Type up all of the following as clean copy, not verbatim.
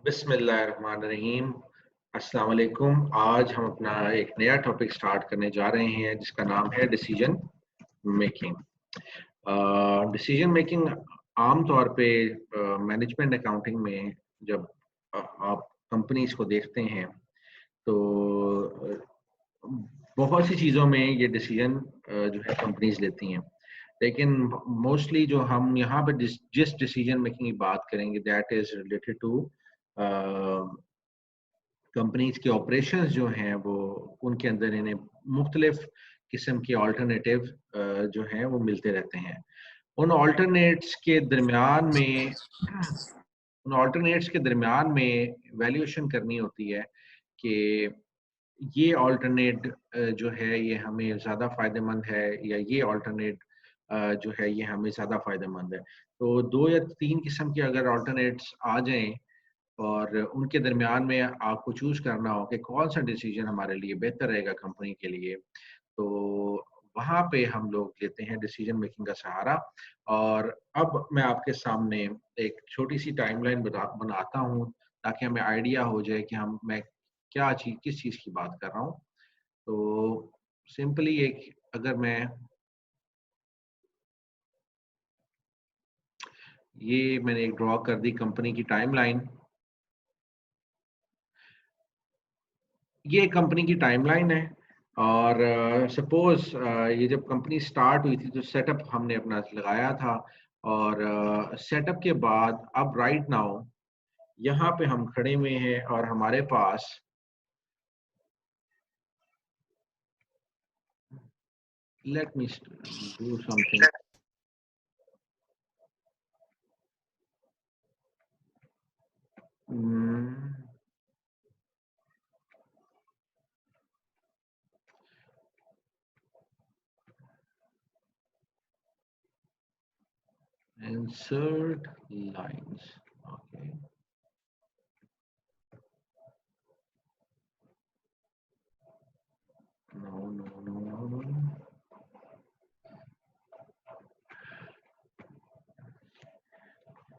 बिस्मिल्लाहिर्रहमानिर्रहीम। अस्सलाम वालेकुम। आज हम अपना एक नया टॉपिक स्टार्ट करने जा रहे हैं जिसका नाम है डिसीजन मेकिंग। डिसीजन मेकिंग आम तौर पे मैनेजमेंट अकाउंटिंग में जब आप कंपनीज को देखते हैं तो बहुत सी चीज़ों में ये डिसीजन जो है कंपनीज लेती हैं, लेकिन मोस्टली जो हम यहाँ पे जिस डिसीजन मेकिंग की बात करेंगे that is related to companies के ऑपरेशंस जो हैं वो उनके अंदर इन्हें मुख्तलिफ किस्म के ऑल्टरनेटिव जो हैं वो मिलते रहते हैं। उन ऑल्टरनेट्स के दरमियान में उन ऑल्टरनेट्स के दरमियान में वैल्यूएशन करनी होती है कि ये ऑल्टरनेट जो है ये हमें ज़्यादा फ़ायदेमंद है या ये ऑल्टरनेट जो है ये हमें ज़्यादा फ़ायदेमंद है। तो 2 या 3 किस्म के अगर ऑल्टरनेट्स आ जाएँ और उनके दरमियान में आपको चूज़ करना हो कि कौन-सा डिसीज़न हमारे लिए बेहतर रहेगा कंपनी के लिए, तो वहाँ पे हम लोग लेते हैं डिसीज़न मेकिंग का सहारा। और अब मैं आपके सामने एक छोटी-सी टाइमलाइन बनाता हूँ ताकि हमें आइडिया हो जाए कि मैं किस चीज़ की बात कर रहा हूँ। तो सिंपली एक अगर मैं मैंने एक ड्रॉ कर दी कंपनी की टाइमलाइन। ये कंपनी की टाइमलाइन है और सपोज ये जब कंपनी स्टार्ट हुई थी तो सेटअप हमने अपना लगाया था और सेटअप के बाद अब राइट नाउ यहाँ पे हम खड़े हुए हैं और हमारे पास let me do something. Insert lines. Okay. No.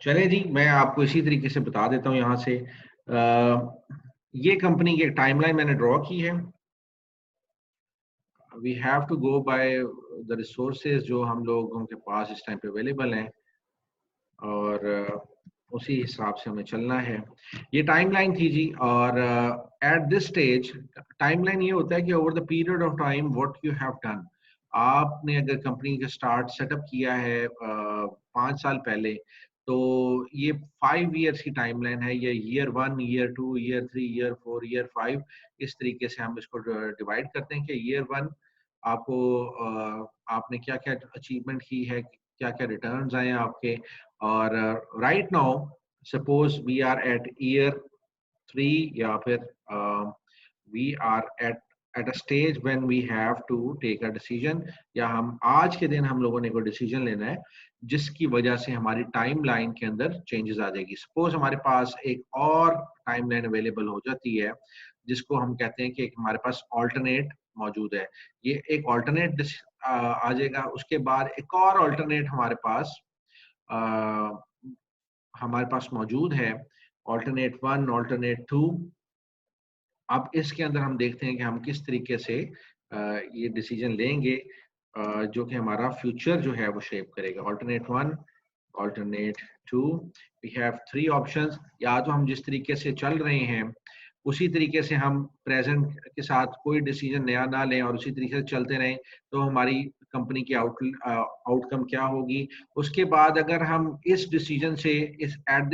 चले जी, मैं आपको इसी तरीके से बता देता हूँ यहाँ से। ये कंपनी की एक टाइमलाइन मैंने ड्रॉ की है। We have to go by the resources जो हम लोगों के पास इस टाइम पे अवेलेबल हैं और उसी हिसाब से हमें चलना है। ये टाइमलाइन थी जी और एट दिस स्टेज टाइमलाइन ये होता है कि over the period of time what you have done. आपने अगर कंपनी का स्टार्ट सेटअप किया है 5 साल पहले, तो ये 5 ईयर्स की टाइमलाइन है। ये year 1, year 2, year 3, year 4, year 5 इस तरीके से हम इसको डिवाइड करते हैं कि ईयर 1 आपको आपने क्या-क्या अचीवमेंट की है, क्या-क्या रिटर्न्स आए हैं आपके। और right now suppose we are at year 3 या फिर we are at a stage when we have to take a decision, या हम आज के दिन हम लोगों ने कोई डिसीजन लेना है जिसकी वजह से हमारी टाइमलाइन के अंदर चेंजेस आ जाएगी। सपोज हमारे पास एक और टाइमलाइन अवेलेबल हो जाती है जिसको हम कहते हैं कि एक हमारे पास ऑल्टरनेट मौजूद है। ये एक ऑल्टरनेट आ जाएगा, उसके बाद एक और ऑल्टरनेट अ, हमारे पास मौजूद है, ऑल्टरनेट 1, ऑल्टरनेट 2। अब इसके अंदर हम देखते हैं कि हम किस तरीके से ये डिसीजन लेंगे जो कि हमारा फ्यूचर जो है वो शेप करेगा। Alternate 1, alternate 2, we have 3 options. या तो हम जिस तरीके से चल रहे हैं उसी तरीके से हम प्रेजेंट के साथ कोई डिसीजन नया ना लें और उसी तरीके से चलते रहें, तो हमारी कंपनी की आउटकम क्या होगी। उसके बाद अगर हम इस डिसीजन से इस एट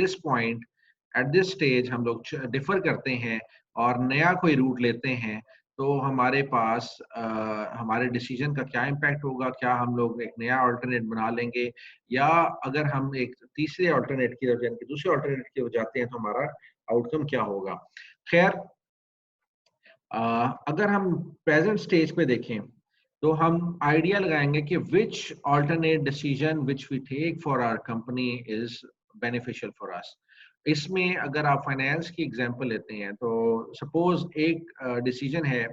दिस स्टेज हम लोग डिफर करते हैं और नया कोई रूट लेते हैं, तो हमारे पास हमारे डिसीजन का क्या इम्पैक्ट होगा, क्या हम लोग एक नया ऑल्टरनेट बना लेंगे, या अगर हम एक तीसरे ऑल्टरनेट की तरफ यानी कि दूसरे ऑल्टरनेट की तरफ जाते हैं तो हमारा आउटकम क्या होगा। खैर, अगर हम प्रेजेंट स्टेज पे देखें तो हम आइडिया लगाएंगे कि which alternate decision which we take for our company is beneficial for us. इसमें अगर आप फाइनेंस की एग्जांपल लेते हैं तो सपोज एक डिसीजन है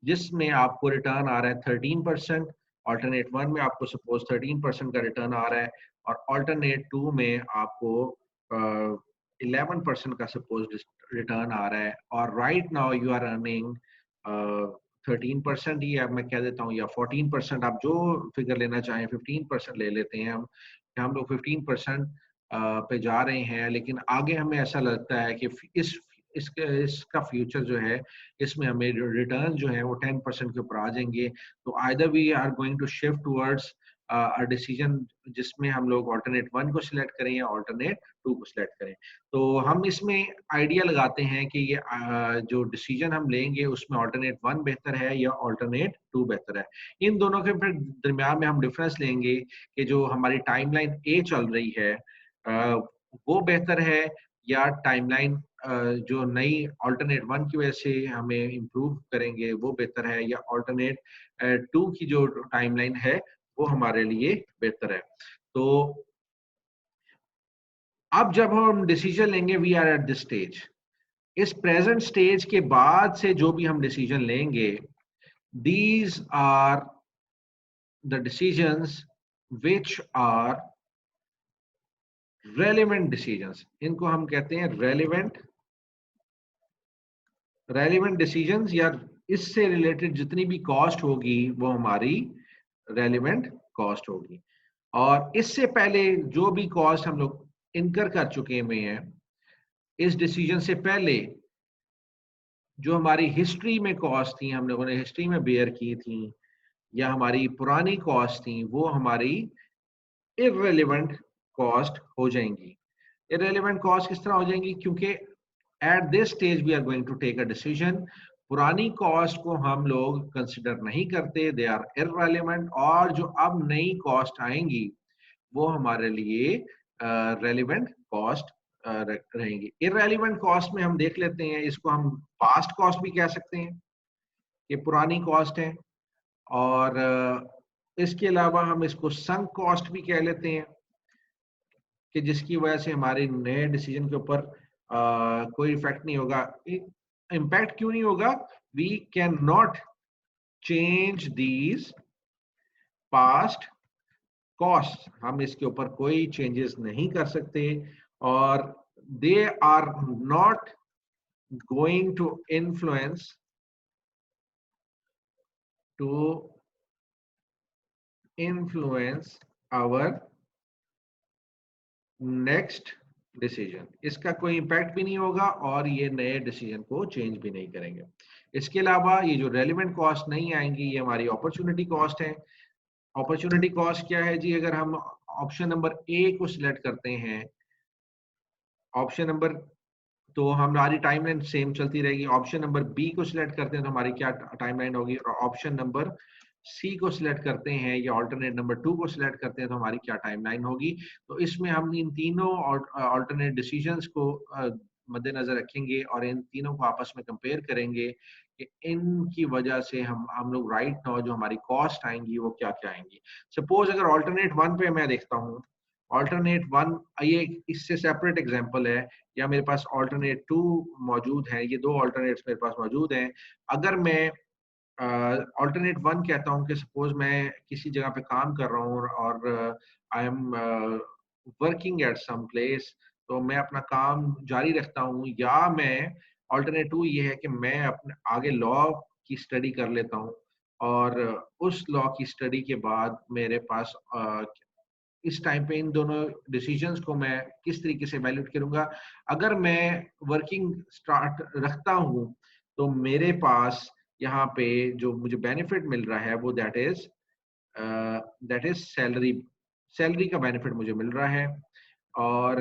जिसमें आपको रिटर्न आ रहा है 13%। ऑल्टरनेट 1 में आपको सपोज 13% का रिटर्न आ रहा है और ऑल्टरनेट 2 में आपको 11% का सपोज रिटर्न आ रहा है और right now you are earning 13% ही, अब मैं कह देता हूँ, या 14%, आप जो फिगर लेना चाहें, 15% ले लेते हैं हम लोग 15% पे जा रहे हैं, लेकिन आगे हमें ऐसा लगता है कि इसका फ्यूचर जो है, इसमें हमें रिटर्न जो है वो 10% के ऊपर आ जाएंगे। तो either we are going to shift towards a decision जिसमें हम लोग ऑल्टरनेट 1 को सिलेक्ट करें या ऑल्टरनेट 2 को सिलेक्ट करें। तो हम इसमें आइडिया लगाते हैं कि ये जो डिसीजन हम लेंगे उसमें ऑल्टरनेट 1 बेहतर है या ऑल्टरनेट 2 बेहतर है। इन दोनों के फिर दरमियान में हम डिफरेंस लेंगे कि जो हमारी टाइमलाइन ए चल रही है वो बेहतर है या टाइमलाइन जो नई ऑल्टरनेट 1 की वजह से हमें इम्प्रूव करेंगे वो बेहतर है, या ऑल्टरनेट 2 की जो टाइमलाइन है वो हमारे लिए बेहतर है। तो अब जब हम डिसीजन लेंगे, we are at this stage, इस प्रेजेंट स्टेज के बाद से जो भी हम डिसीजन लेंगे, these are the decisions which are relevant decisions. इनको हम कहते हैं रेलिवेंट डिसीजंस, या इससे रिलेटेड जितनी भी कॉस्ट होगी वो हमारी रेलिवेंट कॉस्ट होगी। और इससे पहले जो भी कॉस्ट हम लोग इनकर कर चुके हुए हैं, इस डिसीजन से पहले जो हमारी हिस्ट्री में कॉस्ट थी, हम लोगों ने हिस्ट्री में बेयर की थी, या हमारी पुरानी कॉस्ट थी, वो हमारी इररेलेवेंट कॉस्ट हो जाएंगी। इररेलेवेंट कॉस्ट किस तरह हो जाएंगी? क्योंकि at this stage we are going to take a decision, पुरानी कॉस्ट को हम लोग कंसिडर नहीं करते, दे आर इररेलेवेंट, और जो अब नई कॉस्ट आएंगी वो हमारे लिए रेलिवेंट कॉस्ट रहेंगी। इररेलेवेंट कॉस्ट में हम देख लेते हैं, इसको हम पास्ट कॉस्ट भी कह सकते हैं, ये पुरानी कॉस्ट है, और इसके अलावा हम इसको संक कॉस्ट भी कह लेते हैं कि जिसकी वजह से हमारे नए डिसीजन के ऊपर कोई इफेक्ट नहीं होगा। इम्पैक्ट क्यों नहीं होगा? We can not change these past cost, हम इसके ऊपर कोई चेंजेस नहीं कर सकते, और they are not going to influence our next decision. इसका कोई इम्पैक्ट भी नहीं होगा और ये नए डिसीजन को चेंज भी नहीं करेंगे। इसके अलावा ये जो रेलिवेंट कॉस्ट नहीं आएंगी, ये हमारी अपॉर्चुनिटी कॉस्ट है। अपॉर्चुनिटी कॉस्ट क्या है जी? अगर हम ऑप्शन नंबर ए को सिलेक्ट करते हैं, ऑप्शन नंबर, तो हमारी टाइमलाइन सेम चलती रहेगी। ऑप्शन नंबर बी को सिलेक्ट करते हैं तो हमारी क्या टाइमलाइन होगी, और ऑप्शन नंबर सी को सिलेक्ट करते हैं या ऑल्टरनेट नंबर 2 को सिलेक्ट करते हैं तो हमारी क्या टाइमलाइन होगी। तो इसमें हम इन तीनों ऑल्टरनेट डिसीजंस को मद्देनजर रखेंगे और इन तीनों को आपस में कंपेयर करेंगे कि इनकी वजह से हम लोग राइट नाउ जो हमारी कॉस्ट आएंगी वो क्या क्या आएंगी। सपोज अगर ऑल्टरनेट 1 पे मैं देखता हूँ, ऑल्टरनेट 1 ये इससे सेपरेट एग्जांपल है, या मेरे पास ऑल्टरनेट 2 मौजूद है, ये दो ऑल्टरनेट्स मेरे पास मौजूद हैं। अगर मैं ऑल्टरनेट 1 कहता हूँ कि सपोज मैं किसी जगह पे काम कर रहा हूँ और I am working at some place, तो मैं अपना काम जारी रखता हूँ, या मैं ऑल्टरनेट 2 ये है कि मैं अपने आगे लॉ की स्टडी कर लेता हूँ, और उस लॉ की स्टडी के बाद मेरे पास इस टाइम पे इन दोनों डिसीजंस को मैं किस तरीके से वैल्यूएट करूंगा। अगर मैं वर्किंग स्टार्ट रखता हूं तो मेरे पास यहाँ पे जो मुझे बेनिफिट मिल रहा है वो दैट इज सैलरी। सैलरी का बेनिफिट मुझे मिल रहा है, और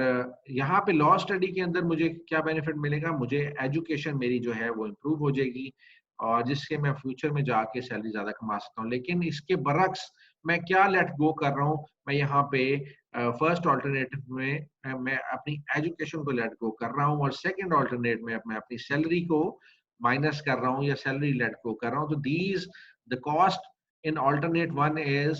यहाँ पे लॉ स्टडी के अंदर मुझे क्या बेनिफिट मिलेगा? मुझे एजुकेशन मेरी जो है वो इम्प्रूव हो जाएगी, और जिससे मैं फ्यूचर में जाके सैलरी ज्यादा कमा सकता हूँ। लेकिन इसके बरक्स मैं क्या लेट गो कर रहा हूँ? मैं यहाँ पे फर्स्ट ऑल्टरनेटिव में मैं अपनी एजुकेशन को लेट गो कर रहा हूँ, और सेकंड ऑल्टरनेट में मैं अपनी सैलरी को माइनस कर रहा हूँ या सैलरी लेट गो कर रहा हूँ। तो these the cost in alternate 1 is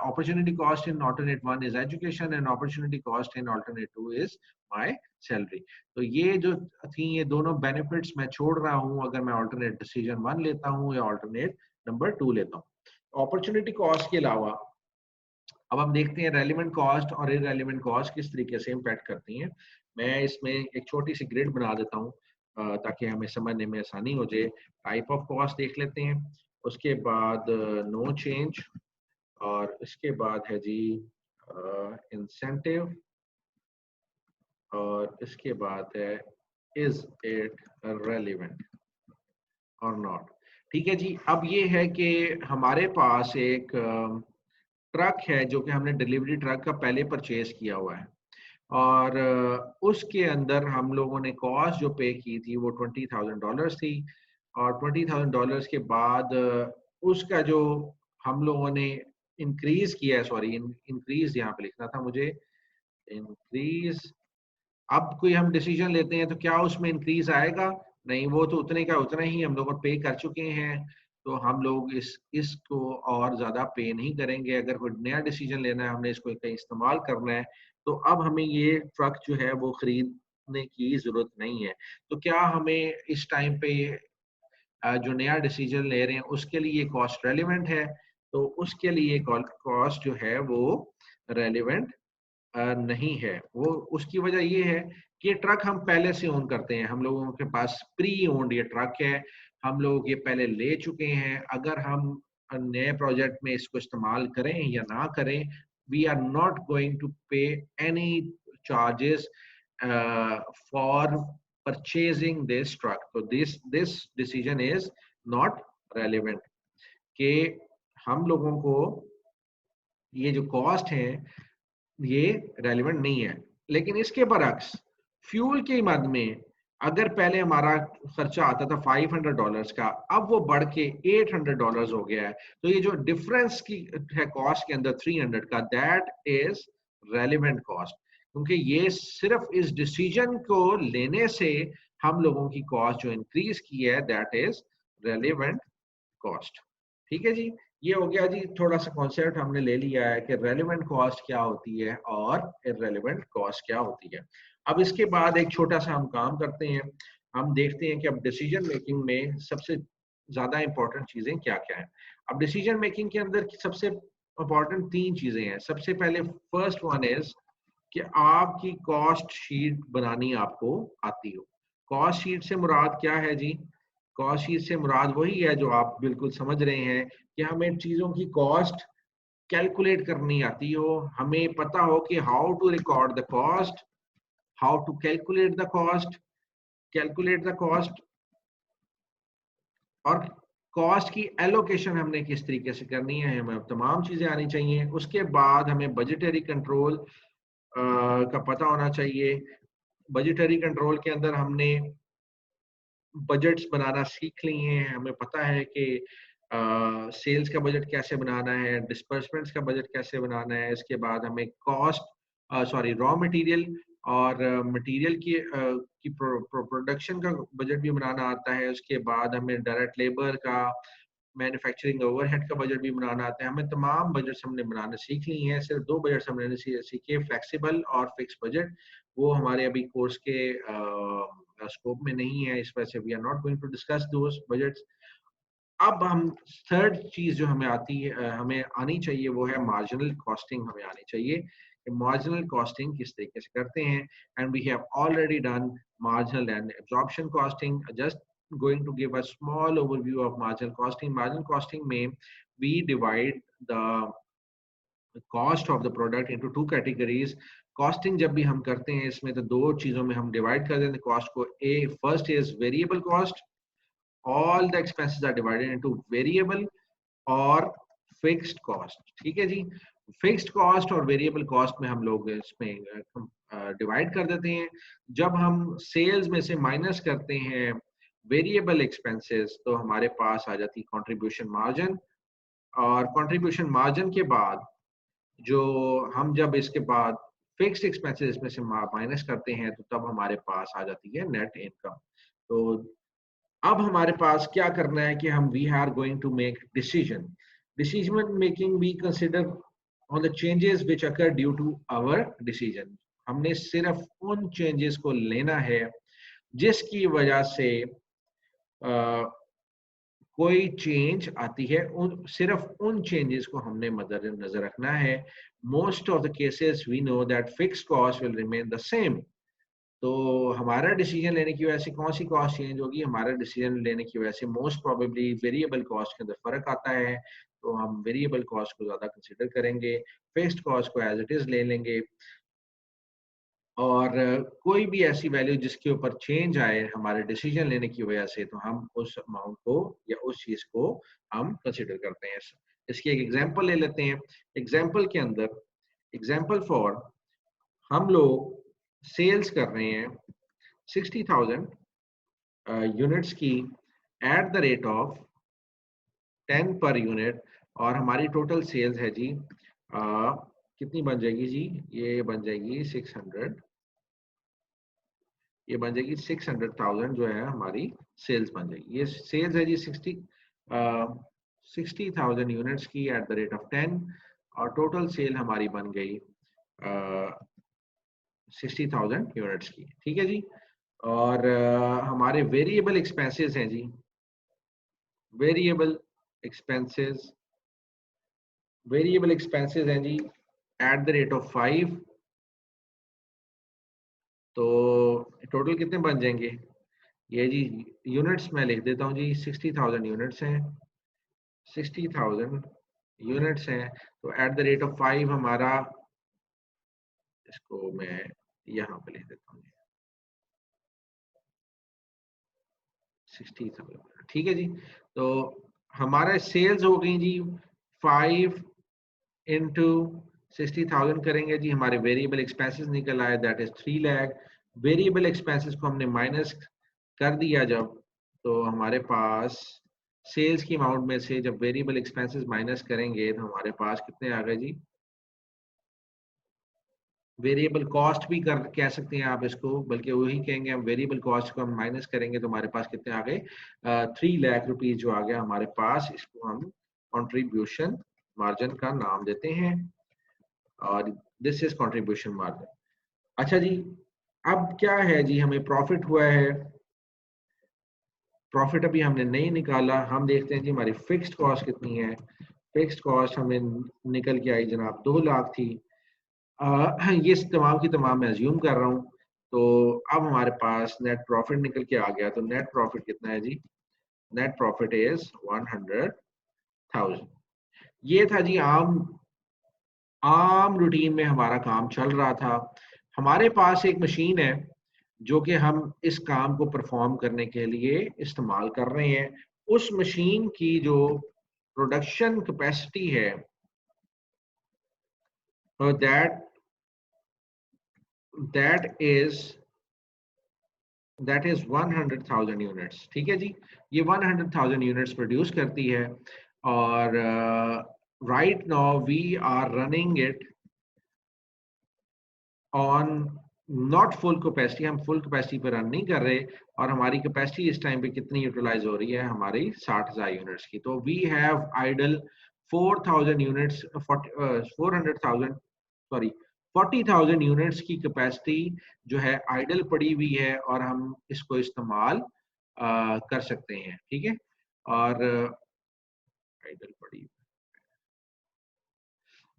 opportunity cost in alternate 1 is education, and opportunity cost in alternate 2 is my salary. तो ये जो थी ये दोनों बेनिफिट्स मैं छोड़ रहा हूँ अगर मैं alternate decision 1 लेता हूँ या alternate नंबर 2 लेता हूँ। अपॉर्चुनिटी कॉस्ट के अलावा अब हम देखते हैं रेलिवेंट कॉस्ट और इररेलेवेंट कॉस्ट किस तरीके से इम्पैक्ट करती हैं। मैं इसमें एक छोटी सी ग्रिड बना देता हूँ ताकि हमें समझने में आसानी हो जाए। टाइप ऑफ कॉस्ट देख लेते हैं, उसके बाद नो चेंज, और इसके बाद है जी इंसेंटिव, और इसके बाद है इज इट रेलिवेंट और नॉट। ठीक है जी। अब ये है कि हमारे पास एक ट्रक है जो कि हमने डिलीवरी ट्रक का पहले परचेज किया हुआ है, और उसके अंदर हम लोगों ने कॉस्ट जो पे की थी वो $20,000 थी, और $20,000 के बाद उसका जो हम लोगों ने इंक्रीज किया है, सॉरी इंक्रीज यहाँ पे लिखना था मुझे, इंक्रीज। अब कोई हम डिसीजन लेते हैं तो क्या उसमें इंक्रीज आएगा? नहीं, वो तो उतने का उतना ही हम लोग पे कर चुके हैं, तो हम लोग इसको और ज्यादा पे नहीं करेंगे। अगर कोई नया डिसीजन लेना है, हमने इसको कहीं इस्तेमाल करना है, तो अब हमें ये ट्रक जो है वो खरीदने की जरूरत नहीं है। तो क्या हमें इस टाइम पे जो नया डिसीजन ले रहे हैं उसके लिए कॉस्ट रेलिवेंट है? तो उसके लिए कॉस्ट जो है वो रेलिवेंट नहीं है। वो उसकी वजह ये है कि ये ट्रक हम पहले से ओन करते हैं, हम लोगों के पास प्री ओन्ड ये ट्रक है, हम लोग ये पहले ले चुके हैं। अगर हम नए प्रोजेक्ट में इसको इस्तेमाल करें या ना करें, we are not going to pay any charges for purchasing this truck. तो this decision is not relevant, कि हम लोगों को ये जो कॉस्ट है ये रेलिवेंट नहीं है। लेकिन इसके बरक्स फ्यूल के मद में, अगर पहले हमारा खर्चा आता था $500 का, अब वो बढ़ के $800 हो गया है, तो ये जो डिफरेंस की है कॉस्ट के अंदर 300 का, दैट इज रेलिवेंट कॉस्ट, क्योंकि ये सिर्फ इस डिसीजन को लेने से हम लोगों की कॉस्ट जो इंक्रीज की है, दैट इज रेलिवेंट कॉस्ट। ठीक है जी। ये हो गया जी, थोड़ा सा कॉन्सेप्ट हमने ले लिया है कि रेलेवेंट कॉस्ट क्या होती है और इररेलेवेंट कॉस्ट क्या होती है। अब इसके बाद एक छोटा सा हम काम करते हैं, हम देखते हैं कि अब डिसीजन मेकिंग में सबसे ज्यादा इंपॉर्टेंट चीजें क्या क्या है। अब डिसीजन मेकिंग के अंदर सबसे इंपॉर्टेंट तीन चीजें हैं। सबसे पहले फर्स्ट वन इज कि आपकी कॉस्ट शीट बनानी आपको आती हो। कॉस्ट शीट से मुराद क्या है जी? कॉस्ट शीट से मुराद वही है जो आप बिल्कुल समझ रहे हैं, कि हमें चीजों की कॉस्ट कैलकुलेट करनी आती हो, हमें पता हो कि how to record the cost, how to calculate the cost, calculate the cost, और कॉस्ट की एलोकेशन हमने किस तरीके से करनी है, हमें तमाम चीजें आनी चाहिए। उसके बाद हमें बजटरी कंट्रोल का पता होना चाहिए। बजटरी कंट्रोल के अंदर हमने बजट्स बनाना सीख लिए हैं, हमें पता है कि सेल्स का बजट कैसे बनाना है, डिस्पर्समेंट्स का बजट कैसे बनाना है। इसके बाद हमें कॉस्ट सॉरी रॉ मटेरियल और मटेरियल की प्रोडक्शन का बजट भी बनाना आता है। उसके बाद हमें डायरेक्ट लेबर का, मैन्युफैक्चरिंग ओवरहेड का बजट भी बनाना आता है। हमें तमाम बजट्स हमने बनाने सीख ली हैं। सिर्फ दो बजट्स हमने सीखे, फ्लेक्सिबल और फिक्स बजट। वो हमारे अभी कोर्स के स्कोप में नहीं है, इस वजह से we are not going to discuss those budgets. अब हम थर्ड चीज जो हमें आती है, हमें आनी चाहिए, वो है मार्जिनल कॉस्टिंग हमें आनी चाहिए। मार्जिनल कॉस्टिंग किस तरीके से करते हैं, and we have already done marginal and absorption costing. Just going to give a small overview of marginal costing. Marginal costing में we divide the cost of the product into two categories. Costing जब भी हम करते हैं इसमें तो दो चीजों में हम डिवाइड कर देते हैं कॉस्ट को। A first is variable cost, all the expenses are divided into variable और फिक्स्ड कॉस्ट। ठीक है जी। फिक्स्ड कॉस्ट और वेरिएबल कॉस्ट में हम लोग इसमें डिवाइड कर देते हैं। जब हम सेल्स में से माइनस करते हैं वेरिएबल एक्सपेंसेस, तो हमारे पास आ जाती कंट्रीब्यूशन मार्जिन, और कंट्रीब्यूशन मार्जिन के बाद जो हम जब इसके बाद फिक्स्ड एक्सपेंसेस इसमें से माइनस करते हैं, तो तब हमारे पास आ जाती है नेट इनकम। तो अब हमारे पास क्या करना है कि हम we are going to make decision. Decision making we consider on the changes which occur due to our decision. हमने सिर्फ उन चेंजेस को लेना है जिसकी वजह से कोई चेंज आती है, सिर्फ उन चेंजेस को हमने मद्देनजर रखना है। Most of the cases we know that fixed cost will remain the same, तो हमारा डिसीजन लेने की वजह से कौन सी कॉस्ट चेंज होगी? हमारा डिसीजन लेने की वजह से मोस्ट प्रोबेबली वेरिएबल कॉस्ट के अंदर फर्क आता है, तो हम वेरिएबल कॉस्ट को ज्यादा कंसिडर करेंगे, फिक्स्ड कॉस्ट को एज इट इज ले लेंगे। और कोई भी ऐसी वैल्यू जिसके ऊपर चेंज आए हमारे डिसीजन लेने की वजह से, तो हम उस अमाउंट को या उस चीज को हम कंसिडर करते हैं। इसकी एक एग्जांपल ले लेते हैं। एग्जांपल के अंदर, एग्जांपल फॉर, हम लोग सेल्स कर रहे हैं 60,000 यूनिट्स की at the rate of 10 per unit, और हमारी टोटल सेल्स है जी कितनी बन जाएगी जी? ये बन जाएगी 600, ये बन जाएगी 600,000 जो है हमारी सेल्स बन जाएगी। ये सेल्स है जी 60,000 यूनिट्स की एट द रेट ऑफ 10, और टोटल सेल हमारी बन गई 60,000 यूनिट्स की। ठीक है जी। और हमारे वेरिएबल एक्सपेंसेस हैं जी, वेरिएबल एक्सपेंसेस, वेरिएबल एक्सपेंसेस हैं जी एट द रेट ऑफ 5, तो टोटल कितने बन जाएंगे? ये जी यूनिट्स मैं लिख देता हूँ जी, 60,000 यूनिट्स हैं, 60,000 यूनिट्स हैं, तो एट द रेट ऑफ 5 हमारा, इसको मैं यहाँ पे लिख देता हूँ 60,000। ठीक है जी। तो हमारा सेल्स हो गई जी 5 इंटू 60,000 करेंगे जी, हमारे वेरिएबल एक्सपेंसेस निकल आए, that is 3 lakh. Variable expenses को हमने माइनस कर दिया जब, तो हमारे पास सेल्स की अमाउंट में से जब वेरिएबल एक्सपेंसेस माइनस करेंगे तो हमारे पास कितने आ गए जी? वेरिएबल कॉस्ट भी कर कह सकते हैं आप इसको, बल्कि वही कहेंगे हम, वेरिएबल कॉस्ट को हम माइनस करेंगे तो हमारे पास कितने आ गए? 3 लाख रुपीज जो आ गया हमारे पास, इसको हम कंट्रीब्यूशन मार्जिन का नाम देते हैं, और दिस इज कंट्रीब्यूशन मार्जिन। अच्छा जी, अब क्या है जी, हमें प्रॉफिट हुआ है, प्रॉफिट अभी हमने नहीं निकाला, हम देखते हैं जी हमारी फिक्स्ड कॉस्ट कितनी है। फिक्स्ड कॉस्ट हमें निकल के आई जनाब 2 लाख थी। ये तमाम की तमाम मैं अज्यूम कर रहा हूँ। तो अब हमारे पास नेट प्रॉफिट निकल के आ गया, तो नेट प्रॉफिट कितना है जी? Net profit is 100,000। ये था जी आम आम रूटीन में हमारा काम चल रहा था। हमारे पास एक मशीन है जो कि हम इस काम को परफॉर्म करने के लिए इस्तेमाल कर रहे हैं। उस मशीन की जो प्रोडक्शन कैपेसिटी है, that that is that is 100,000 units. ठीक है जी। ये 100,000 यूनिट्स प्रोड्यूस करती है, और right now we are running it on not full capacity, हम फुल कैपेसिटी पर रन नहीं कर रहे, और हमारी कैपेसिटी इस टाइम पे कितनी यूटिलाइज हो रही है? हमारी 60,000 यूनिट्स की। तो we have idle 4,000 units, 400,000 sorry 40,000 units की कैपेसिटी जो है आइडल पड़ी हुई है, और हम इसको इस्तेमाल कर सकते हैं। ठीक है। और आइडल पड़ी,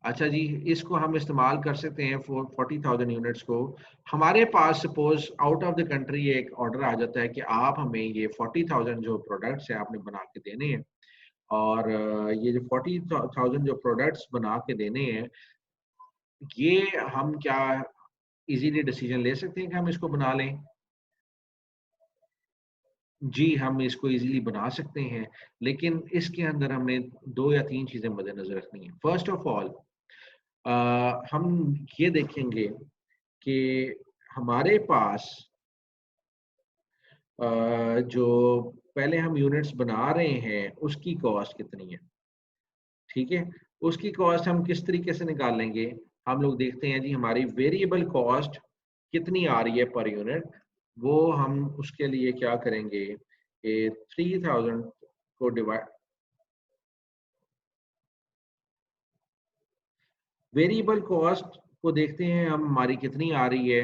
अच्छा जी, इसको हम इस्तेमाल कर सकते हैं 40,000 यूनिट्स को। हमारे पास suppose out of the country एक ऑर्डर आ जाता है कि आप हमें ये 40,000 जो प्रोडक्ट्स है आपने बना के देने हैं, और ये जो 40,000 जो प्रोडक्ट्स बना के देने हैं, ये हम क्या इजीली डिसीजन ले सकते हैं कि हम इसको बना लें? जी, हम इसको इजीली बना सकते हैं, लेकिन इसके अंदर हमने 2 या 3 चीजें मद्देनजर रखनी है। फर्स्ट ऑफ ऑल, हम ये देखेंगे कि हमारे पास जो पहले हम यूनिट्स बना रहे हैं उसकी कॉस्ट कितनी है। ठीक है। उसकी कॉस्ट हम किस तरीके से निकालेंगे? हम लोग देखते हैं जी हमारी वेरिएबल कॉस्ट कितनी आ रही है पर यूनिट, वो हम उसके लिए क्या करेंगे? 3,000 को डिवाइड, वेरिएबल कॉस्ट को देखते हैं हम हमारी कितनी आ रही है,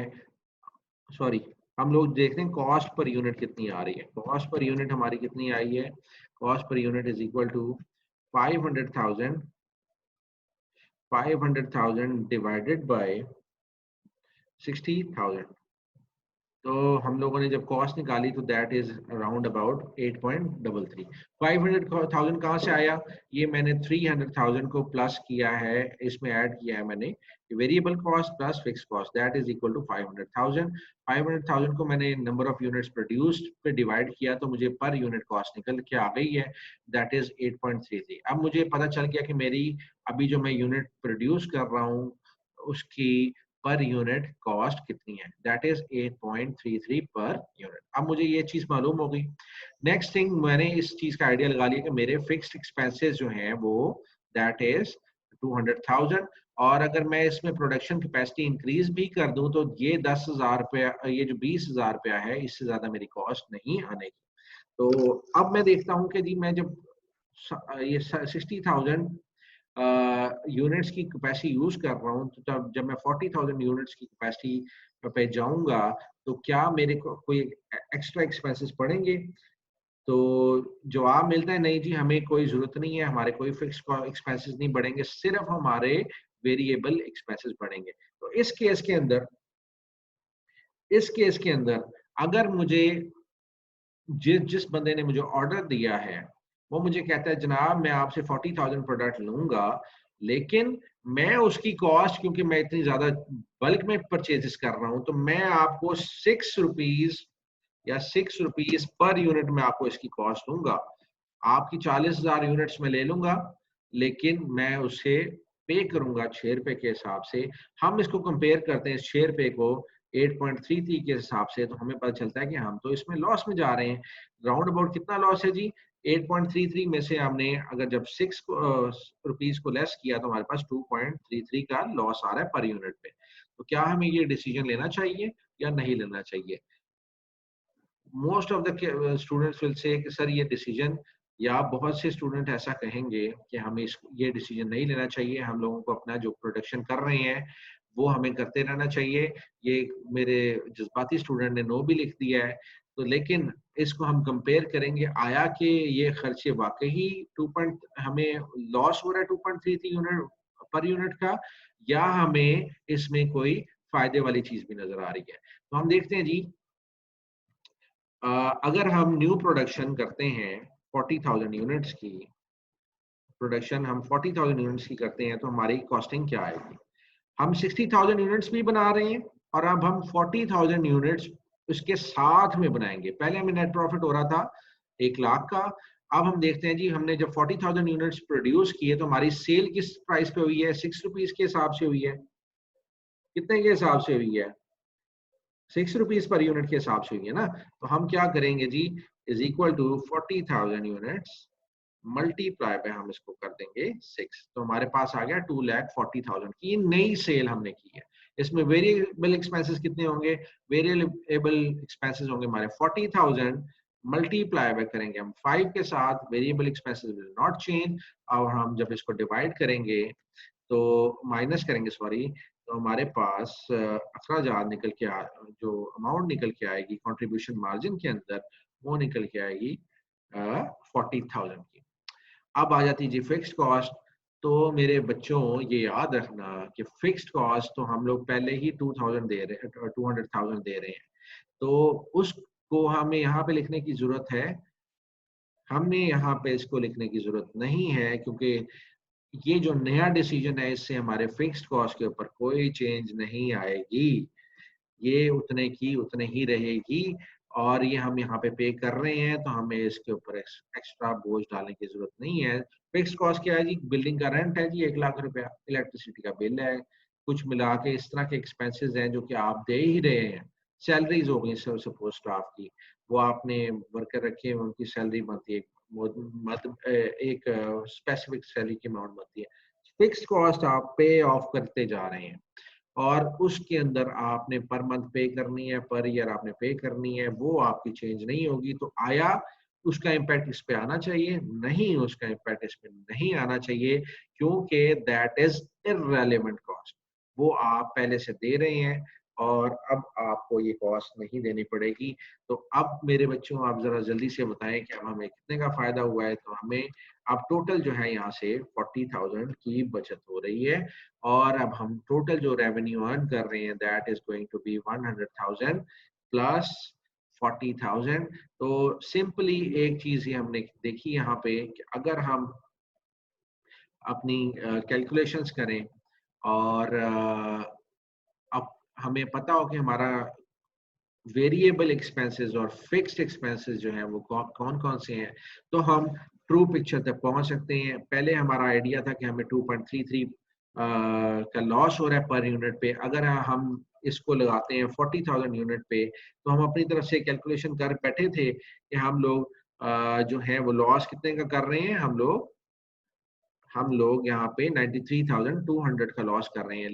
सॉरी, हम लोग देखते हैं कॉस्ट पर यूनिट कितनी आ रही है। कॉस्ट पर यूनिट हमारी कितनी आई है? Cost per unit is equal to 500,000, 500,000 divided by 60,000। तो हम लोगों ने जब कॉस्ट निकाली तो दैट इज अराउंड अबाउट 8.33। 500,000 कहाँ से आया? ये मैंने 300,000 को प्लस किया है, इसमें ऐड किया है मैंने variable cost plus fix cost, that is equal to 500,000। 500,000 को मैंने नंबर ऑफ यूनिट्स प्रोड्यूस्ड पे डिवाइड किया तो मुझे पर यूनिट कॉस्ट निकल के आ गई है, दैट इज 8.33। अब मुझे पता चल गया कि मेरी अभी जो मैं यूनिट प्रोड्यूस कर रहा हूँ उसकी पर यूनिट कॉस्ट कितनी है, दैट इज 8.33 पर यूनिट। अब मुझे ये चीज मालूम हो गई। नेक्स्ट थिंग, मैंने इस चीज का आइडिया लगा लिया कि मेरे फिक्स्ड एक्सपेंसेस जो हैं वो दैट इज 200,000, और अगर मैं इसमें प्रोडक्शन कैपेसिटी इंक्रीज भी कर दूं तो ये 10,000 रुपया, ये जो 20,000 रुपया है, इससे ज्यादा मेरी कॉस्ट नहीं आने की। तो अब मैं देखता हूँ कि जी मैं जब ये 60,000 यूनिट्स की कैपेसिटी यूज कर रहा हूँ, तो तब जब मैं 40,000 यूनिट्स की कैपेसिटी पे जाऊंगा तो क्या मेरे को कोई एक्स्ट्रा एक्सपेंसेस पड़ेंगे? तो जवाब मिलता है नहीं जी, हमें कोई जरूरत नहीं है, हमारे कोई फिक्स एक्सपेंसेस नहीं बढ़ेंगे, सिर्फ हमारे वेरिएबल एक्सपेंसेस बढ़ेंगे। तो इस केस के अंदर अगर मुझे जिस बंदे ने मुझे ऑर्डर दिया है वो मुझे कहता है जनाब मैं आपसे 40,000 प्रोडक्ट लूंगा, लेकिन मैं उसकी कॉस्ट, क्योंकि मैं इतनी ज्यादा बल्क में परचेजेस कर रहा हूं, तो मैं आपको 6 रुपीज या 6 रुपीज पर यूनिट में आपको इसकी कॉस्ट दूंगा। आपकी 40,000 यूनिट्स में ले लूंगा, लेकिन मैं उसे पे करूंगा 6 रुपए के हिसाब से। हम इसको कंपेयर करते हैं इस 6 रुपए को 8.33 के हिसाब से, तो हमें पता चलता है कि हम तो इसमें लॉस में जा रहे हैं। राउंड अबाउट कितना लॉस है जी? 8.33 में से हमने अगर जब 6 रुपीज को लेस किया तो हमारे पास 2.33 का लॉस आ रहा है पर यूनिट पे। तो क्या हमें ये डिसीजन लेना चाहिए या नहीं लेना चाहिए? Most of the students will say कि सर ये डिसीजन, या बहुत से स्टूडेंट ऐसा कहेंगे कि हमें ये डिसीजन नहीं लेना चाहिए, हम लोगों को अपना जो प्रोडक्शन कर रहे हैं वो हमें करते रहना चाहिए। ये मेरे जज्बाती स्टूडेंट ने नो भी लिख दिया है। तो लेकिन इसको हम कंपेयर करेंगे, आया कि ये खर्चे वाकई 2 पॉइंट हमें लॉस हो रहा है 2.33 यूनिट पर यूनिट का, या हमें इसमें कोई फायदे वाली चीज भी नजर आ रही है। तो हम देखते हैं जी, अगर हम न्यू प्रोडक्शन करते हैं 40,000 यूनिट्स की, प्रोडक्शन हम 40,000 यूनिट्स की करते हैं तो हमारी कॉस्टिंग क्या आएगी? हम 60,000 यूनिट्स भी बना रहे हैं और अब हम 40,000 यूनिट्स उसके साथ में बनाएंगे। पहले हमें नेट प्रॉफिट हो रहा था 1 लाख का, अब हम देखते हैं जी हमने जब 40,000 यूनिट्स प्रोड्यूस किए तो हमारी सेल किस प्राइस पे हुई है? 6 रुपीज के हिसाब से हुई है। कितने के हिसाब से हुई है? 6 रुपीज पर यूनिट के हिसाब से हुई है ना। तो हम क्या करेंगे जी, is equal to 40,000 units multiply पे हम इसको कर देंगे 6, तो हमारे पास आ गया 2,40,000 की नई सेल हमने की है। इसमें वेरिएबल एक्सपेंसेस कितने होंगे? वेरिएबल एक्सपेंसेस होंगे हमारे 40,000, मल्टीप्लाई बाय करेंगे हम 5 के साथ, variable expenses will not change. और हम जब इसको डिवाइड करेंगे तो माइनस करेंगे, सॉरी, तो हमारे पास अखराजात निकल के जो अमाउंट निकल के आएगी कंट्रीब्यूशन मार्जिन के अंदर, वो निकल के आएगी 40,000 की। अब आ जाती जी फिक्स्ड कॉस्ट। तो मेरे बच्चों ये याद रखना कि फिक्स्ड कॉस्ट तो हम लोग पहले ही 200,000 दे रहे हैं, तो उसको हमें यहाँ पे लिखने की जरूरत है, हमने यहाँ पे इसको लिखने की जरूरत नहीं है, क्योंकि ये जो नया डिसीजन है इससे हमारे फिक्स्ड कॉस्ट के ऊपर कोई चेंज नहीं आएगी, ये उतने की उतने ही रहेगी। और ये हम यहाँ पे कर रहे हैं तो हमें इसके ऊपर एक्स्ट्रा बोझ डालने की जरूरत नहीं है। फिक्स्ड कॉस्ट क्या है जी? बिल्डिंग का रेंट है जी 1 लाख रुपया, इलेक्ट्रिसिटी का बिल है, कुछ मिला के इस तरह के एक्सपेंसेस हैं जो कि आप दे ही रहे हैं। सैलरीज हो गई सपोज स्टाफ की, वो आपने वर्कर रखे हैं, उनकी सैलरी बनती है एक स्पेसिफिक सैलरी की अमाउंट बनती है। फिक्स्ड कॉस्ट आप पे ऑफ करते जा रहे हैं और उसके अंदर आपने पर मंथ पे करनी है, पर ईयर आपने पे करनी है, वो आपकी चेंज नहीं होगी। तो आया उसका इम्पैक्ट इस पे आना चाहिए? नहीं, उसका इम्पैक्ट इस पे नहीं आना चाहिए, क्योंकि दैट इज इररेलेवेंट कॉस्ट। वो आप पहले से दे रहे हैं और अब आपको ये कॉस्ट नहीं देनी पड़ेगी। तो अब मेरे बच्चों आप जरा जल्दी से बताएं कि अब हमें कितने का फायदा हुआ है। तो हमें अब टोटल जो है यहाँ से 40,000 की बचत हो रही है, और अब हम टोटल जो रेवेन्यू अर्न कर रहे हैं that is going to be 100,000 plus 40,000। तो सिंपली एक चीज ये हमने देखी यहाँ पे कि अगर हम अपनी कैलकुलेशंस करें और अब हमें पता हो कि हमारा वेरिएबल एक्सपेंसेस और फिक्स्ड एक्सपेंसेस जो हैं वो कौन कौन से हैं, तो हम ट्रू पिक्चर तक पहुंच सकते हैं। पहले हमारा आइडिया था कि हमें 2.33 का लॉस हो रहा है पर यूनिट पे। अगर हम इसको लगाते हैं 40,000 यूनिट पे, तो हम अपनी तरफ से कैलकुलेशन कर बैठे थे कि हम लोग जो है वो लॉस कितने का कर रहे हैं। हम लोग यहाँ पे 93,200 का लॉस कर रहे हैं।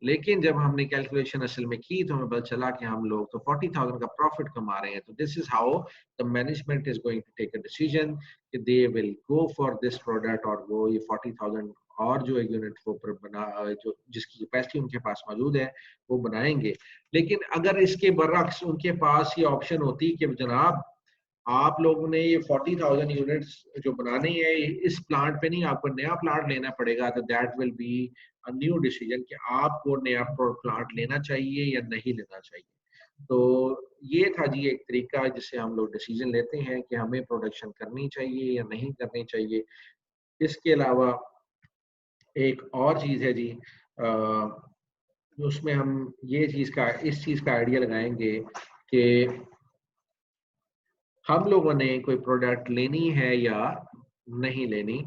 लेकिन जब हमने कैलकुलेशन असल में की तो हमें पता चला कि हम लोग तो 40,000 का प्रॉफिट कमा रहे हैं। तो this is how the management is going to take a decision कि they will go for this product, और वो ये 40,000 और जो एक यूनिट वो बना जो जिसकी कैपेसिटी उनके पास मौजूद है वो बनाएंगे। लेकिन अगर इसके बरअक्स उनके पास ये ऑप्शन होती कि जनाब आप लोगों ने ये 40,000 यूनिट्स जो बनाने हैं इस प्लांट पे नहीं, आपको नया प्लांट लेना पड़ेगा, तो that will be a new decision कि आपको नया प्लांट लेना चाहिए या नहीं लेना चाहिए। तो ये था जी एक तरीका जिससे हम लोग डिसीजन लेते हैं कि हमें प्रोडक्शन करनी चाहिए या नहीं करनी चाहिए। इसके अलावा एक और चीज है जी, उसमें हम ये इस चीज का आइडिया लगाएंगे कि हम लोगों ने कोई प्रोडक्ट लेनी है या नहीं लेनी,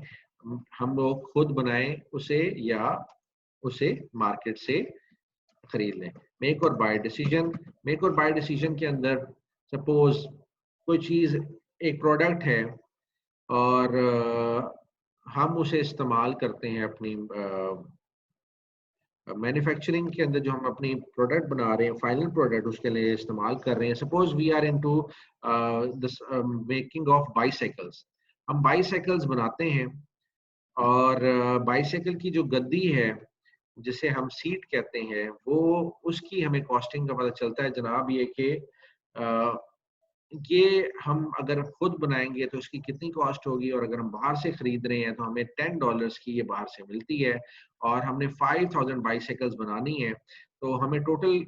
हम लोग खुद बनाएं उसे या उसे मार्केट से खरीद लें। मेक और बाय डिसीजन के अंदर सपोज कोई चीज एक प्रोडक्ट है और हम उसे इस्तेमाल करते हैं अपनी मैन्युफैक्चरिंग के अंदर, जो हम अपनी प्रोडक्ट बना रहे हैं फाइनल प्रोडक्ट उसके लिए इस्तेमाल कर रहे हैं। Suppose we are into this making of bicycles. हम बाईसाइकिल्स बनाते हैं और बाईसाइकिल की जो गद्दी है जिसे हम सीट कहते हैं वो उसकी हमें कॉस्टिंग का पता चलता है जनाब ये कि ये हम अगर खुद बनाएंगे तो उसकी कितनी कॉस्ट होगी, और अगर हम बाहर से खरीद रहे हैं तो हमें $10 की ये बाहर से मिलती है। और हमने 5,000 बाईसाइकिल्स बनानी है, तो हमें टोटल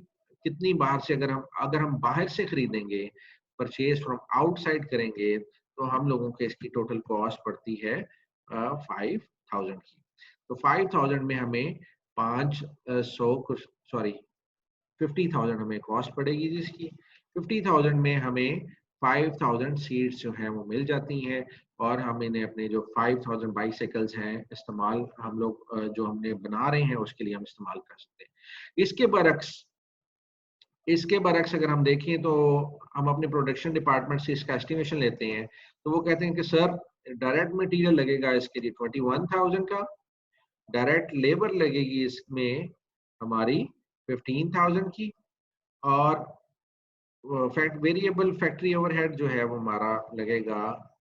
कितनी बाहर से अगर हम बाहर से खरीदेंगे, परचेज फ्रॉम आउटसाइड करेंगे, तो हम लोगों के इसकी टोटल कॉस्ट पड़ती है 5,000 की। तो 5,000 में हमें 50,000 हमें कॉस्ट पड़ेगी जिसकी 50,000 में हमें 5,000 सीट्स जो हैं वो मिल जाती हैं, और हम इन्हें अपने जो 5,000 बाईसाइकिल्स हैं इस्तेमाल हम लोग जो हमने बना रहे हैं उसके लिए हम इस्तेमाल कर सकते हैं। इसके बरक्स अगर हम देखें तो हम अपने प्रोडक्शन डिपार्टमेंट से इसका एस्टिमेशन लेते हैं, तो वो कहते हैं कि सर डायरेक्ट मटेरियल लगेगा इसके लिए 21,000 का, डायरेक्ट लेबर लगेगी इसमें हमारी 15,000 की, और वेरिएबल फैक्ट्री ओवरहेड जो है वो हमारा लगेगा,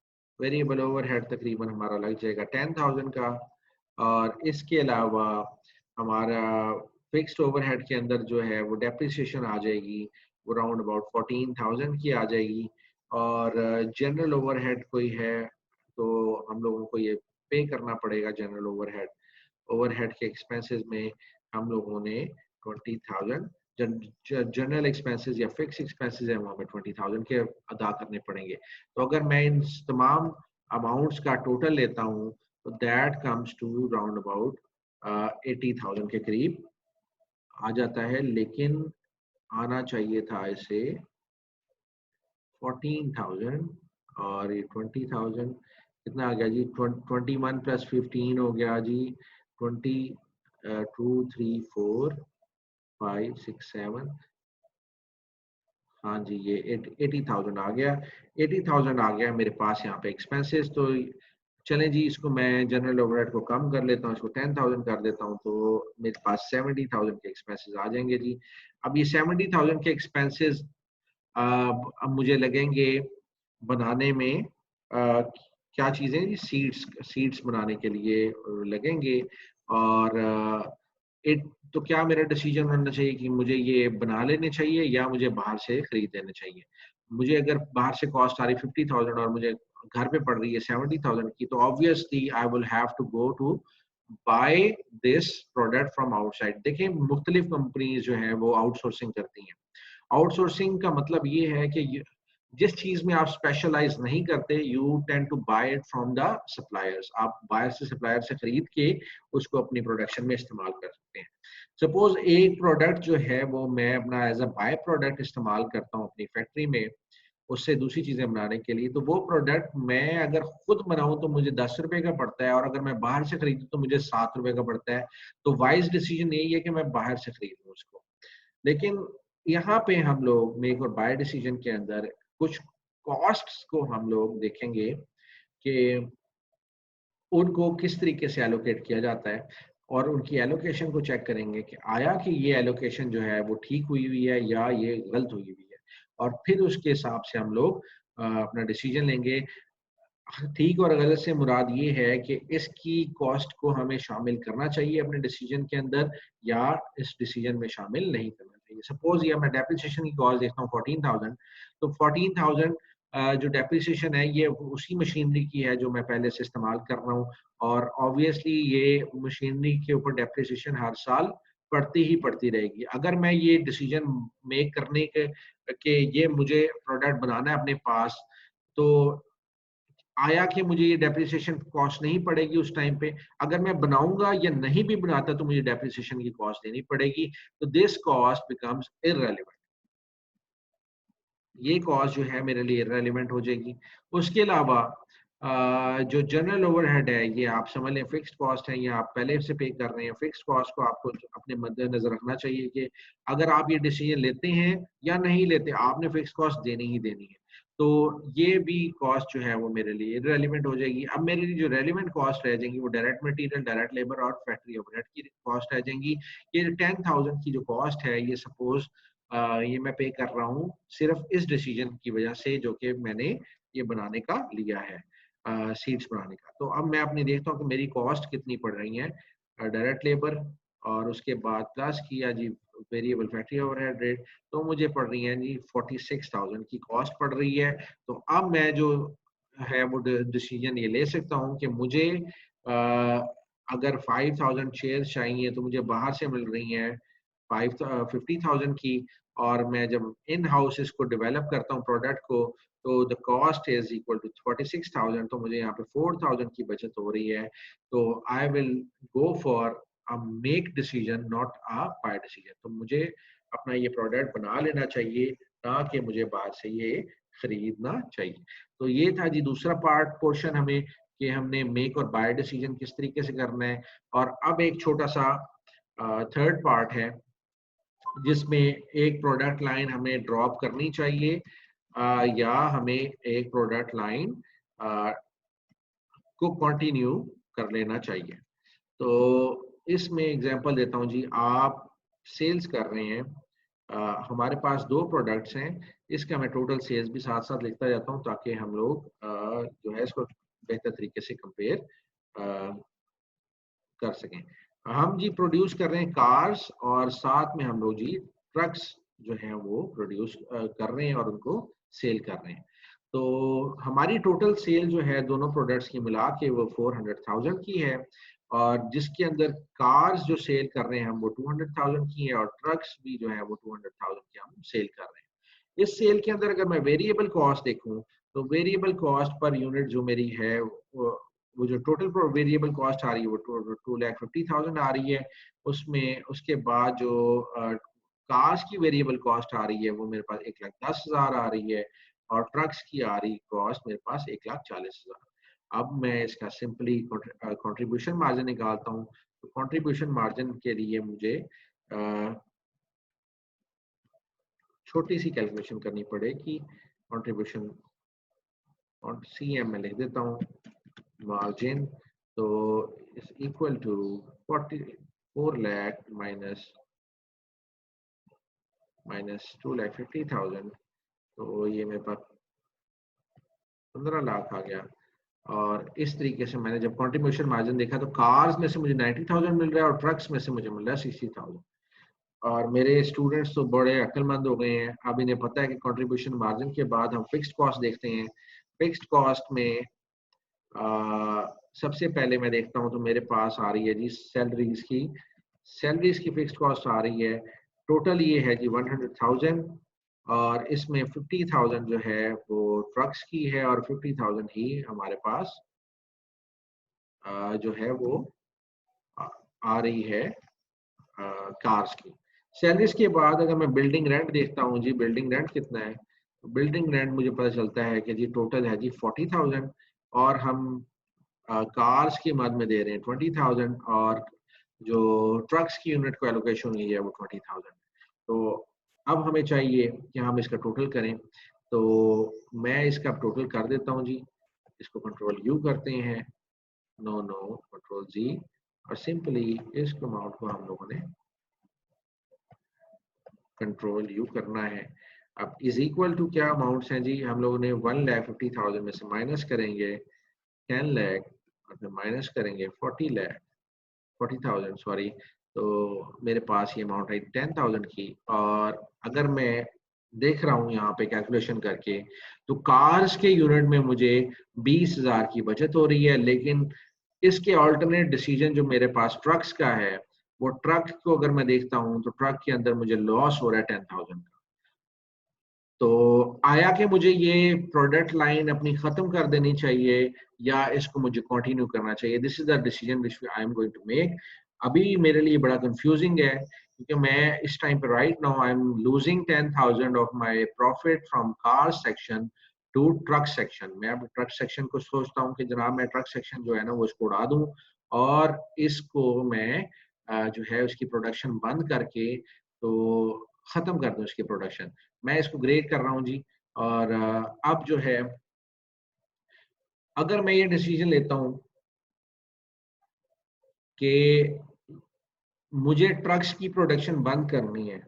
वेरिएबल ओवरहेड तकरीबन हमारा लग जाएगा 10,000 का। और इसके अलावा हमारा फिक्स्ड ओवरहेड के अंदर जो है वो डेप्रिसिएशन आ जाएगी, वो राउंड अबाउट 14,000 की आ जाएगी। और जनरल ओवरहेड कोई है तो हम लोगों को ये पे करना पड़ेगा जनरल ओवरहेड। ओवरहेड के एक्सपेंसेस में हम लोगों ने 20,000 जनरल एक्सपेंसेस या फिक्स एक्सपेंसेस है वो हमें 20,000 के अदा करने पड़ेंगे। तो अगर मैं इन तमाम अमाउंट्स का टोटल लेता हूँ तो that comes to round about 80,000 के करीब आ जाता है। लेकिन आना चाहिए था इसे 14,000, और ये 20,000 कितना आ गया जी, 21 + 15 हो गया जी 20, 2, 3, 4, 5, 6, 7, हाँ जी ये 80,000 आ गया। 80,000 आ गया मेरे पास यहाँ पे एक्सपेंसेस। तो चलें जी इसको मैं जनरल ओवरहेड को कम कर लेता हूँ, इसको 10,000 कर देता हूँ, तो मेरे पास 70,000 के एक्सपेंसेस आ जाएंगे जी। अब ये 70,000 के एक्सपेंसेस अब मुझे लगेंगे बनाने में क्या चीजें, सीड्स बनाने के लिए लगेंगे। और इट तो क्या मेरा डिसीजन होना चाहिए कि मुझे ये बना लेने चाहिए या मुझे बाहर से खरीद लेने चाहिए। मुझे अगर बाहर से कॉस्ट आ रही 50,000 और मुझे घर पे पड़ रही है 70,000 की, तो obviously I will have to go to buy this product from outside. देखिए मुख्तलिफ कंपनीज जो हैं वो आउटसोर्सिंग करती हैं, आउटसोर्सिंग का मतलब ये है कि जिस चीज में आप स्पेशलाइज नहीं करते, you tend to buy it from the suppliers. आप बायर से, सप्लायर से खरीद के उसको अपनी प्रोडक्शन में इस्तेमाल कर सकते हैं। सपोज एक प्रोडक्ट जो है वो मैं अपना एज अ बाय प्रोडक्ट इस्तेमाल करता हूँ अपनी फैक्ट्री में, उससे दूसरी चीजें बनाने के लिए, तो वो प्रोडक्ट मैं अगर खुद बनाऊं तो मुझे 10 रुपए का पड़ता है, और अगर मैं बाहर से खरीदूं तो मुझे 7 रुपए का पड़ता है। तो वाइज डिसीजन यही है कि मैं बाहर से खरीदूं उसको। लेकिन यहाँ पे हम लोग मेक और बाय डिसीजन के अंदर कुछ कॉस्ट्स को हम लोग देखेंगे कि उनको किस तरीके से एलोकेट किया जाता है, और उनकी एलोकेशन को चेक करेंगे कि आया कि ये एलोकेशन जो है वो ठीक हुई हुई है या ये गलत हुई हुई है, और फिर उसके हिसाब से हम लोग अपना डिसीजन लेंगे। ठीक और गलत से मुराद ये है कि इसकी कॉस्ट को हमें शामिल करना चाहिए अपने डिसीजन के अंदर, या इस डिसीजन में शामिल नहीं करना चाहिए। सपोज ये मैं डेप्रिसिएशन की कॉस्ट देखता हूँ 14,000, तो 14,000 जो डेप्रिसिएशन है ये उसी मशीनरी की है जो मैं पहले से इस्तेमाल कर रहा हूँ, और ऑब्वियसली ये मशीनरी के ऊपर डेप्रिसिएशन हर साल पड़ती ही पड़ती रहेगी। अगर मैं ये डिसीजन मेक करने के ये मुझे प्रोडक्ट बनाना है अपने पास, तो आया कि मुझे ये डेप्रिसिएशन कॉस्ट नहीं पड़ेगी उस टाइम पे। अगर मैं बनाऊंगा या नहीं भी बनाता तो मुझे डेप्रिसिएशन की कॉस्ट देनी पड़ेगी, तो दिस कॉस्ट बिकम्स इररेलेवेंट। ये कॉस्ट जो है मेरे लिए इररेलेवेंट हो जाएगी। उसके अलावा जो जनरल ओवरहेड है, ये आप समझ लें फिक्स्ड कॉस्ट है, ये आप पहले से पे कर रहे हैं। फिक्स्ड कॉस्ट को आपको अपने मद्देनजर रखना चाहिए कि अगर आप ये डिसीजन लेते हैं या नहीं लेते, आपने फिक्स्ड कॉस्ट देनी ही देनी है। तो ये भी कॉस्ट जो है वो मेरे लिए रेलिवेंट हो जाएगी। अब मेरे लिए जो रेलिवेंट कॉस्ट रह जाएंगी वो डायरेक्ट मटेरियल, डायरेक्ट लेबर और फैक्ट्री ओवरहेड की कॉस्ट रह जाएंगी। ये 10,000 की जो कॉस्ट है, ये सपोज ये मैं पे कर रहा हूँ सिर्फ इस डिसीजन की वजह से जो कि मैंने ये बनाने का लिया है, सीड्स बनाने का। तो अब मैं अपनी देखता हूँ कि मेरी कॉस्ट कितनी पड़ रही है। डायरेक्ट लेबर और उसके बाद प्लस किया जी वेरिएबल फैक्ट्री ओवरहेड रेट, तो मुझे पड़ रही है जी 46,000 की कॉस्ट पड़ रही है। तो अब मैं जो है वो डिसीजन ये ले सकता हूँ कि मुझे अगर 5,000 शेयर चाहिए तो मुझे बाहर से मिल रही हैं 50,000 की, और मैं जब इन हाउस इसको डेवलप करता हूँ प्रोडक्ट को, तो the cost is equal to 46,000, तो मुझे यहाँ पे 4,000 की बचत हो रही है। तो I will go for a make decision not a buy decision. तो मुझे अपना ये प्रोडक्ट बना लेना चाहिए, ना कि मुझे बाहर से ये खरीदना चाहिए। तो ये था जी दूसरा पार्ट पोर्शन हमें, कि हमने मेक और बाय डिसीजन किस तरीके से करना है। और अब एक छोटा सा थर्ड पार्ट है जिसमें एक प्रोडक्ट लाइन हमें ड्रॉप करनी चाहिए, या हमें एक प्रोडक्ट लाइन को कंटिन्यू कर लेना चाहिए। तो इसमें एग्जांपल देता हूँ जी। आप सेल्स कर रहे हैं, हमारे पास दो प्रोडक्ट्स हैं, इसका मैं टोटल सेल्स भी साथ साथ लिखता जाता हूँ ताकि हम लोग जो है इसको बेहतर तरीके से कंपेयर कर सकें। हम जी प्रोड्यूस कर रहे हैं कार्स, और साथ में हम लोग जी ट्रक्स जो हैं वो प्रोड्यूस कर रहे हैं और उनको सेल कर रहे हैं। तो हमारी टोटल सेल जो है दोनों प्रोडक्ट्स की मिला के वो 400,000 की है, और जिसके अंदर कार्स जो सेल कर रहे हैं हम वो 200,000 की है, और ट्रक्स भी जो है वो 200,000 की हम सेल कर रहे हैं। इस सेल के अंदर अगर मैं वेरिएबल कॉस्ट देखूं, तो वेरिएबल कॉस्ट पर यूनिट जो मेरी है वो जो टोटल वेरिएबल कॉस्ट आ रही है वो 2,50,000 आ रही है। उसमें उसके बाद जो कार्स की वेरिएबल कॉस्ट आ रही है वो मेरे पास 1,10,000 आ रही है, और ट्रक्स की आ रही कॉस्ट मेरे पास 1,40,000। अब मैं इसका सिंपली कंट्रीब्यूशन मार्जिन निकालता हूँ। तो कंट्रीब्यूशन मार्जिन के लिए मुझे छोटी सी कैलकुलेशन करनी पड़ेगी। कंट्रीब्यूशन और CM में लिख देता हूँ मार्जिन, तो is equal to 4 lakh minus 2,50,000, तो ये मेरे पास 15 लाख आ गया। और इस तरीके से मैंने जब कंट्रीब्यूशन मार्जिन देखा तो कार्स में से मुझे 90,000 मिल रहा है और ट्रक्स में से मुझे मिल रहा है 60,000। और मेरे स्टूडेंट्स तो बड़े अक्लमंद हो गए हैं, अब इन्हें पता है कि कंट्रीब्यूशन मार्जिन के बाद हम फिक्स्ड कॉस्ट देखते हैं। फिक्स्ड कॉस्ट में सबसे पहले मैं देखता हूँ तो मेरे पास आ रही है जी सैलरीज की फिक्स्ड कॉस्ट आ रही है। टोटल ये है जी 100,000, और इसमें 50,000 जो है वो ट्रक्स की है और 50,000 ही हमारे पास जो है वो आ आ रही है कार्स की। सैलरीज के बाद अगर मैं बिल्डिंग रेंट देखता हूँ जी, बिल्डिंग रेंट कितना है, तो बिल्डिंग रेंट मुझे पता चलता है कि जी टोटल है जी 40,000 और हम कार्स की मद में दे रहे हैं 20,000 और जो ट्रक्स की यूनिट को एलोकेशन हुई है वो 20,000। तो अब हमें चाहिए कि हम इसका टोटल करें, तो मैं इसका टोटल कर देता हूँ जी। इसको कंट्रोल यू करते हैं, नो नो कंट्रोल जी, और सिंपली इस अमाउंट को हम लोगों ने कंट्रोल यू करना है। अब इज इक्वल टू क्या अमाउंट्स हैं जी, हम लोगों ने 1,50,000 में से माइनस करेंगे 10 लाख और फिर माइनस करेंगे 40,000 सॉरी, तो मेरे पास ये अमाउंट आई 10,000 की। और अगर मैं देख रहा हूँ यहाँ पे कैलकुलेशन करके, तो कार्स के यूनिट में मुझे 20,000 की बचत हो रही है, लेकिन इसके ऑल्टरनेट डिसीजन जो मेरे पास ट्रक्स का है, वो ट्रक को अगर मैं देखता हूँ तो ट्रक के अंदर मुझे लॉस हो रहा है 10,000 का। तो आया कि मुझे ये प्रोडक्ट लाइन अपनी खत्म कर देनी चाहिए या इसको मुझे कंटिन्यू करना चाहिए, this is the decision which I am going to make. अभी मेरे लिए बड़ा कंफ्यूजिंग है क्योंकि मैं इस टाइम पे right now I am losing 10,000 of my profit from car section two truck section. मैं अब ट्रक सेक्शन को सोचता हूँ कि जनाब मैं ट्रक सेक्शन जो है ना वो इसको उड़ा दूं और इसको मैं जो है उसकी प्रोडक्शन बंद करके तो खत्म कर दूं इसकी प्रोडक्शन। मैं इसको ग्रेड कर रहा हूँ जी। और अब जो है अगर मैं ये डिसीजन लेता हूँ कि मुझे ट्रक्स की प्रोडक्शन बंद करनी है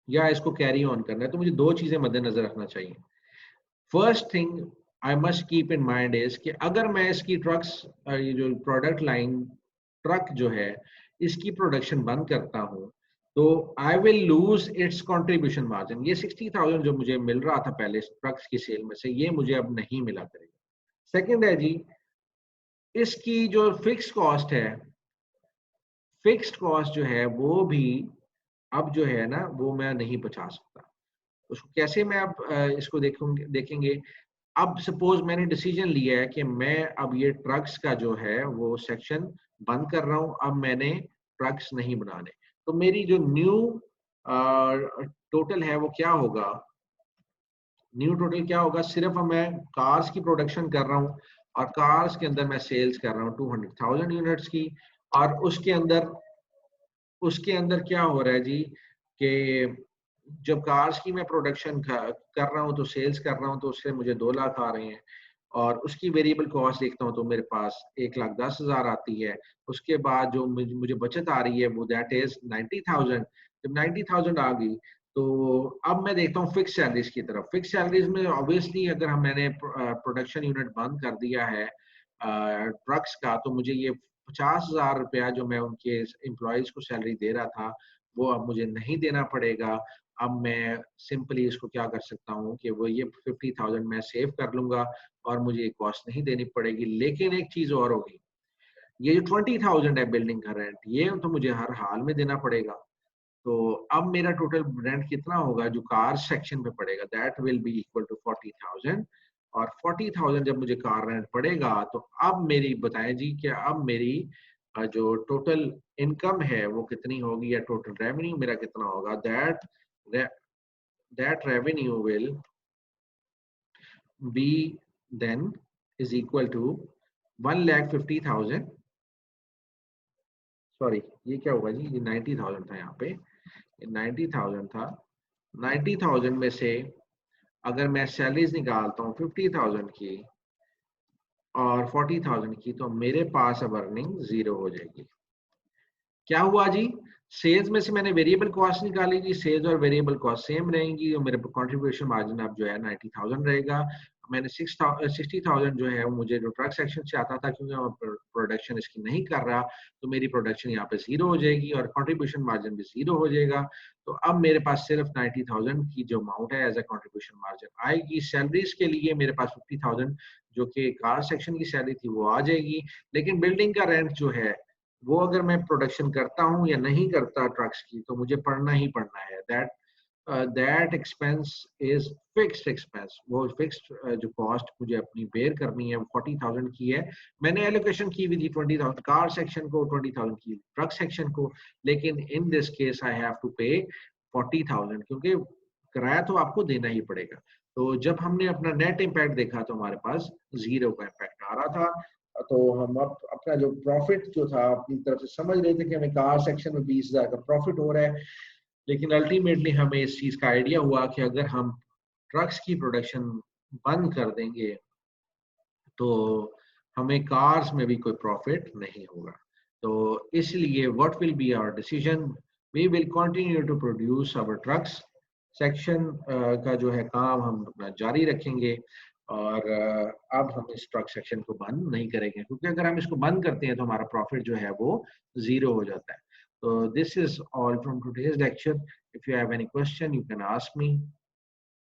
या इसको कैरी ऑन करना है, तो मुझे दो चीजें मद्देनजर रखना चाहिए। First thing I must keep in mind is कि अगर मैं इसकी ट्रक्स ये जो प्रोडक्ट लाइन ट्रक जो है इसकी प्रोडक्शन बंद करता हूँ तो I will lose its contribution margin. ये 60,000 जो मुझे मिल रहा था पहले ट्रक्स की सेल में से, ये मुझे अब नहीं मिला करेगा। सेकंड है जी, इसकी जो फिक्स कॉस्ट है, फिक्स्ड कॉस्ट जो है वो भी अब जो है ना वो मैं नहीं बचा सकता। उसको कैसे मैं अब इसको देखेंगे। अब सपोज मैंने डिसीजन लिया है कि मैं अब ये ट्रक्स का जो है वो सेक्शन बंद कर रहा हूँ, अब मैंने ट्रक्स नहीं बनाने, तो मेरी जो न्यू टोटल है वो क्या होगा, न्यू टोटल क्या होगा, सिर्फ मैं कार्स की प्रोडक्शन कर रहा हूँ और कार्स के अंदर मैं सेल्स कर रहा हूँ 200,000 यूनिट्स की। और उसके अंदर क्या हो रहा है जी कि जब कार्स की मैं प्रोडक्शन कर रहा हूँ तो सेल्स कर रहा हूँ तो उससे मुझे 2 लाख आ रहे हैं और उसकी वेरिएबल कॉस्ट देखता हूँ तो मेरे पास 1,10,000 आती है। उसके बाद जो मुझे बचत आ रही है वो दैट इज 90,000। जब 90,000 आ गई तो अब मैं देखता हूँ फिक्स सैलरीज की तरफ। फिक्स सैलरीज में ऑब्वियसली अगर मैंने प्रोडक्शन यूनिट बंद कर दिया है ट्रक्स का, तो मुझे ये 50,000 रुपया जो मैं उनके एम्प्लॉयज को सैलरी दे रहा था वो अब मुझे नहीं देना पड़ेगा। अब मैं सिंपली इसको क्या कर सकता हूँ कि वो ये 50,000 मैं सेव कर लूंगा और मुझे कॉस्ट नहीं देनी पड़ेगी। लेकिन एक चीज और होगी, ये जो 20,000 है बिल्डिंग का रेंट, ये तो मुझे हर हाल में देना पड़ेगा। तो अब मेरा टोटल रेंट कितना होगा जो कार सेक्शन पे पड़ेगा, that will be equal to 40,000। और 40,000 जब मुझे कार रेंट पड़ेगा तो अब मेरी बताएं जी कि अब मेरी जो टोटल इनकम है वो कितनी होगी या टोटल रेवेन्यू मेरा कितना होगा। That revenue will be then is equal to 1,50,000, sorry ये क्या होगा जी, ये 90,000 था यहाँ पे, ये 90,000 था। 90,000 में से अगर मैं सैलरीज निकालता हूँ 50,000 की और 40,000 की, तो मेरे पास अब अर्निंग जीरो हो जाएगी। क्या हुआ जी, सेल्स में से मैंने वेरिएबल कॉस्ट निकाली जी, सेल्स और वेरिएबल कॉस्ट सेम रहेंगी और मेरे कंट्रीब्यूशन मार्जिन अब जो है 90,000 रहेगा। मैंने 60,000 जो है वो मुझे जो ट्रक सेक्शन से आता था, क्योंकि मैं प्रोडक्शन इसकी नहीं कर रहा तो मेरी प्रोडक्शन यहाँ पे जीरो हो जाएगी और कंट्रीब्यूशन मार्जिन भी जीरो हो जाएगा। तो अब मेरे पास सिर्फ 90,000 की जो अमाउंट है एज ए कंट्रीब्यूशन मार्जिन आएगी। सैलरीज के लिए मेरे पास 50,000 जो कि कार सेक्शन की सैलरी थी वो आ जाएगी। लेकिन बिल्डिंग का रेंट जो है वो अगर मैं प्रोडक्शन करता हूँ या नहीं करता ट्रक्स की, तो मुझे पढ़ना ही पढ़ना है। That that expense is fixed expense, वो फिक्स्ड जो कॉस्ट मुझे अपनी बेयर करनी है वो 40,000 की है। मैंने एलोकेशन की हुई थी 20,000 कार सेक्शन को, 20,000 की ट्रक सेक्शन को, लेकिन in this case I have to pay 40,000 क्योंकि किराया तो आपको देना ही पड़ेगा। तो जब हमने अपना नेट इम्पैक्ट देखा तो हमारे पास 0 का इम्पैक्ट आ रहा था। तो हम अब अपना जो प्रॉफिट जो था अपनी तरफ से समझ रहे थे कि हमें कार सेक्शन में 20,000 का प्रॉफिट हो रहा है, लेकिन अल्टीमेटली हमें इस चीज का आइडिया हुआ कि अगर हम ट्रक्स की प्रोडक्शन बंद कर देंगे तो हमें कार्स में भी कोई प्रॉफिट नहीं होगा। तो इसलिए what will be our decision, we will continue to produce our trucks section का जो है काम हम अपना जारी रखेंगे, और अब हम इस ट्रक सेक्शन को बंद नहीं करेंगे, क्योंकि अगर हम इसको बंद करते हैं तो हमारा प्रॉफिट जो है वो 0 हो जाता है। So this is all from today's lecture. If you have any question, you can ask me.